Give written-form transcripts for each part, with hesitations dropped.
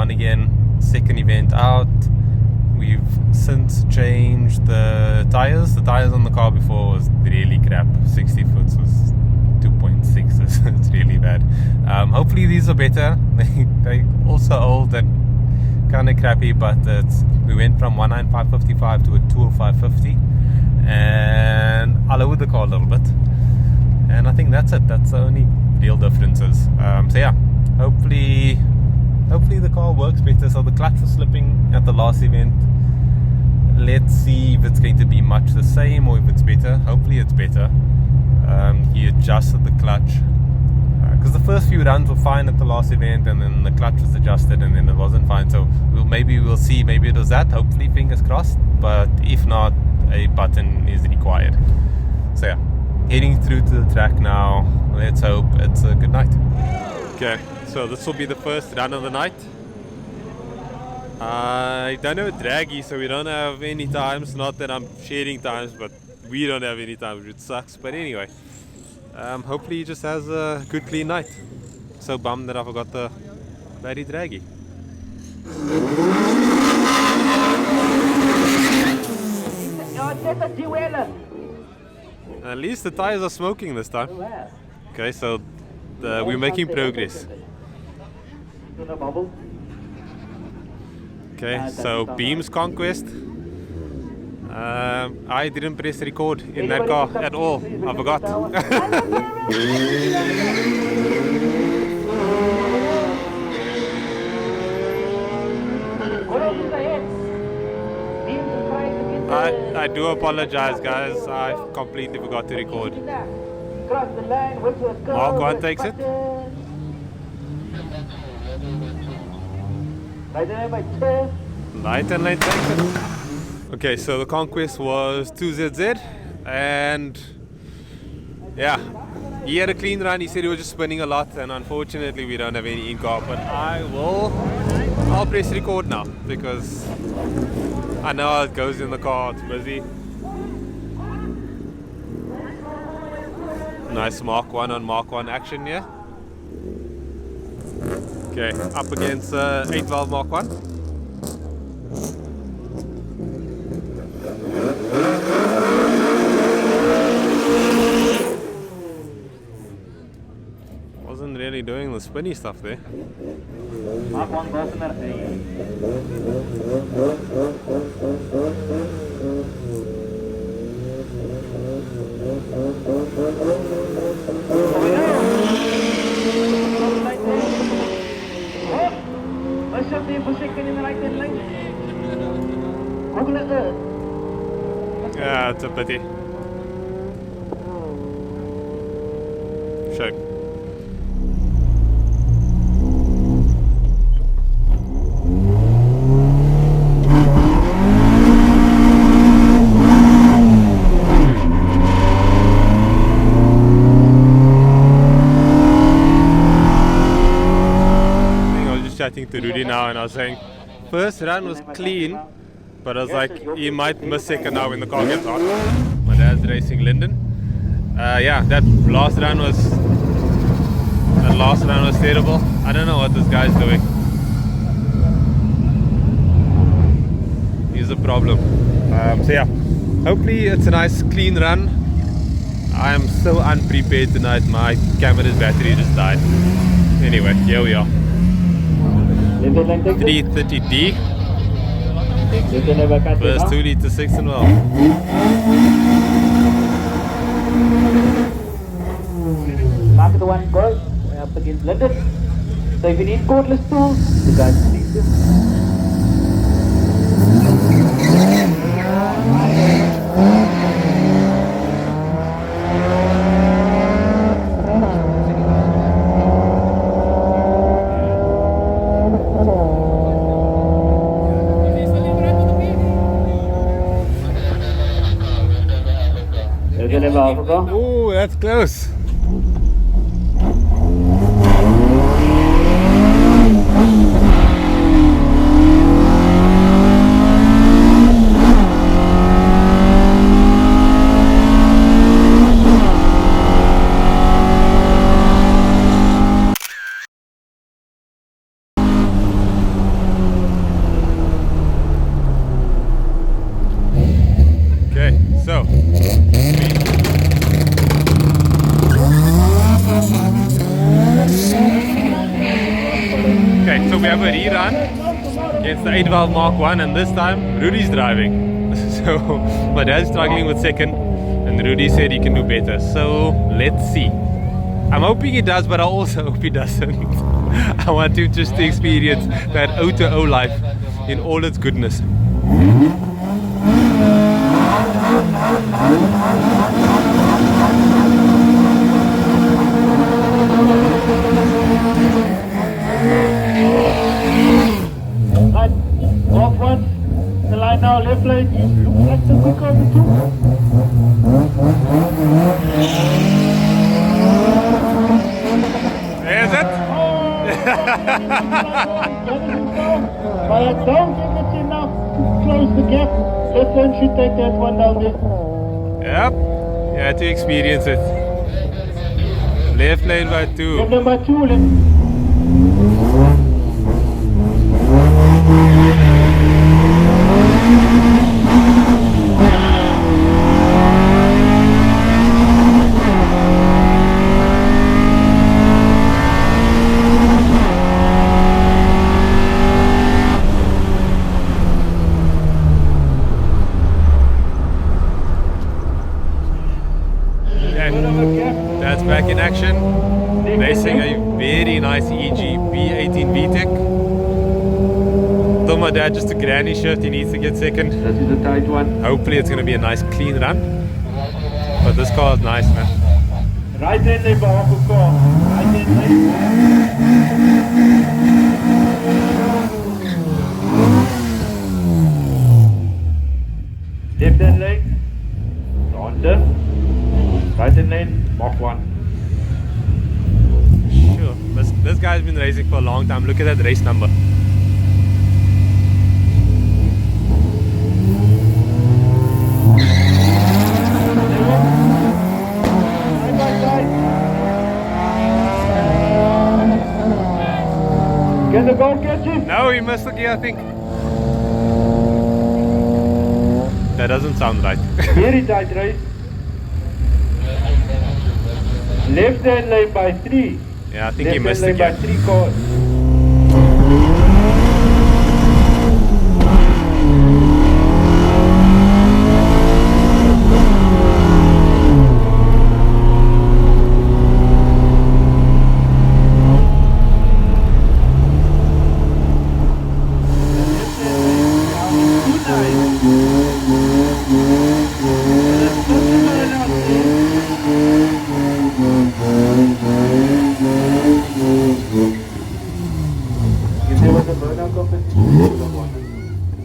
on again, second event out. We've since changed the tires. The tires on the car before was really crap. 60 foot was 2.6. It's really bad. Hopefully these are better. They're also old and kind of crappy, but we went from 19555 to a 20550, and I lowered the car a little bit, and I think that's it. That's the only real differences. So yeah, hopefully the car works better. So the clutch was slipping at the last event. Let's see if it's going to be much the same or if it's better. Hopefully it's better. He adjusted the clutch because the first few runs were fine at the last event, and then the clutch was adjusted and then it wasn't fine. So we'll see. Maybe it was that. Hopefully, fingers crossed. But if not, a button is required. So yeah, heading through to the track now. Let's hope it's a good night. Okay, so this will be the first run of the night. I don't have a draggy, so we don't have any times. Not that I'm sharing times, but we don't have any times, which sucks. But anyway, hopefully he just has a good clean night. So bummed that I forgot the bloody draggy. At least the tires are smoking this time. Okay, so we're making progress. Okay, so Beam's Conquest. I didn't press record in that car at all. I forgot. I do apologize, guys. I completely forgot to record. Mark 1 takes it. Light and lane takes it. Okay, so the Conquest was 2ZZ, and yeah, he had a clean run. He said he was just spinning a lot, and unfortunately we don't have any in-car, but I'll press record now because I know how it goes in the car. It's busy. Nice Mark 1 on Mark 1 action here. Okay, up against 812 Mark 1. Wasn't really doing the spinny stuff there. Mark 1 yeah, it's a pity. Sure. Chatting to Rudy now, and I was saying first run was clean, but I was like, he might miss second now when the car gets hot. My dad's racing Linden. Yeah, that last run was terrible. I don't know what this guy's doing. He's a problem. So yeah, hopefully it's a nice clean run. I am so unprepared tonight. My camera's battery just died. Anyway, here we are. 330D first 2 litre 6 and well. Mark the one goal up against London. So if you need cordless tools, you guys please do. Oh, that's close. we have a rerun against the 812 Mark 1, and this time Rudy's driving. So my dad's struggling with second, and Rudy said he can do better. So let's see. I'm hoping he does, but I also hope he doesn't. I want him just to experience that O to O life in all its goodness. Right, off one. The line now, left lane. Looks like the quick on the two. There's it. But I don't think it's enough to close the gap. Left lane should take that one down there. Yep, you had to experience it. Left lane by 2. Left lane by 2, left. That's back in action. Racing a very nice EG B18 Vtec. Told my dad just to granny shift, he needs to get second. This is a tight one. Hopefully it's going to be a nice clean run. But this car is nice, man. Right hand lane by half a car. Right hand lane. Left hand lane. Ronde. Right hand lane. Mach 1. Sure. This guy's been racing for a long time. Look at that race number. Can the goal catch him? No, he missed the gear, I think. That doesn't sound right. Very tight race. Left hand lane by 3. Yeah, I think he missed the left hand gear. lane by 3 cars.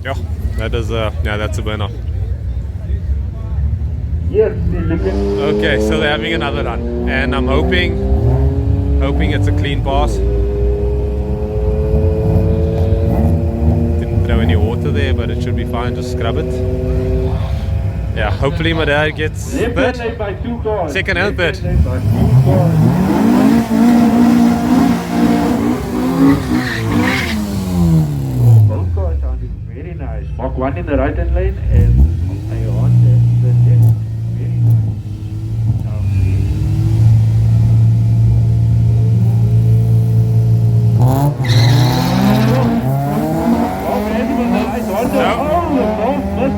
Yeah, that is yeah, that's a burner. Yes, they're looking. Okay, so they're having another run, and I'm hoping it's a clean pass. Didn't throw any water there, but it should be fine. Just scrub it. Yeah, hopefully my dad gets Left third, hand lane by 2 cars. second and third. Left hand lane by 2 cars. Both cars sounding very nice. Mach 1 in the right hand lane and I on the left. Very nice.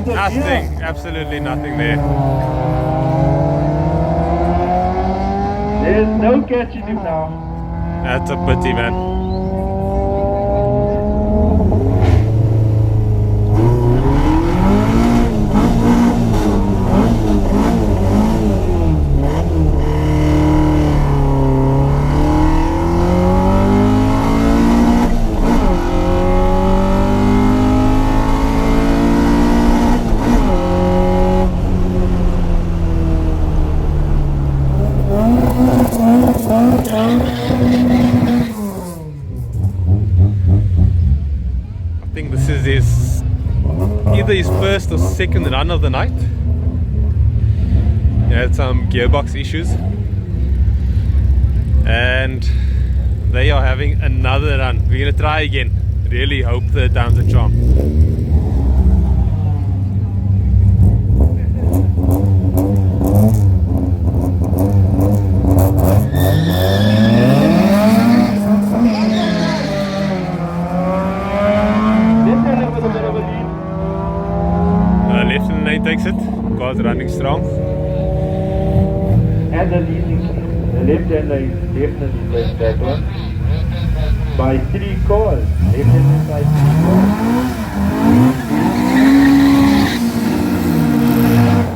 Nothing, absolutely nothing there. There's no catching him now. That's a pity, man. I think this is either his first or second run of the night. He had some gearbox issues, and they are having another run. We're gonna try again. Really hope third time's a charm. car's running strong. And the leasing, the left-hand lane definitely takes that one. By 3 cars, left-hand lane by 3 cars.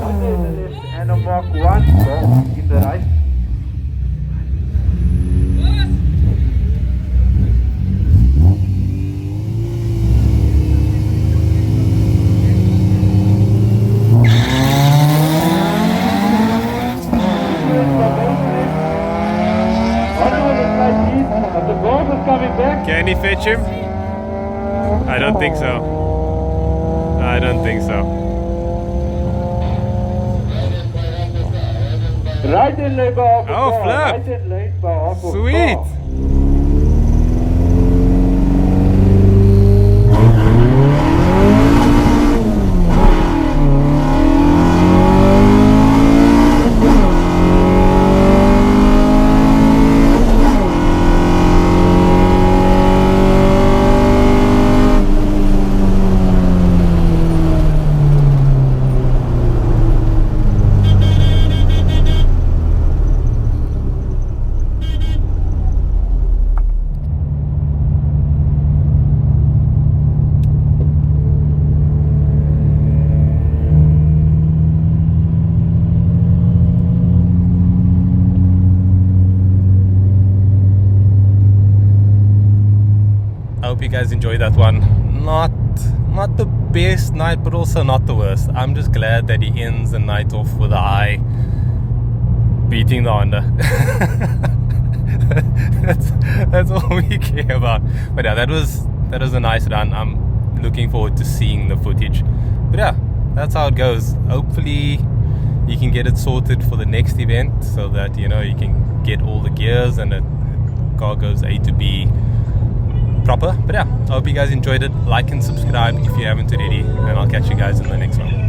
One in the left and a Mk1 car in the right. Can he fetch him? I don't think so. I don't think so. Right hand lane by half a Oh, car. flip. Right hand lane by half a Sweet. car. I hope you guys enjoyed that one. Not the best night, but also not the worst. I'm just glad that he ends the night off with a high, beating the Honda. that's all we care about. But yeah, that was a nice run. I'm looking forward to seeing the footage. But yeah, that's how it goes. Hopefully you can get it sorted for the next event, so that you can get all the gears and the car goes A to B proper. But yeah, I hope you guys enjoyed it. Like and subscribe if you haven't already, and I'll catch you guys in the next one.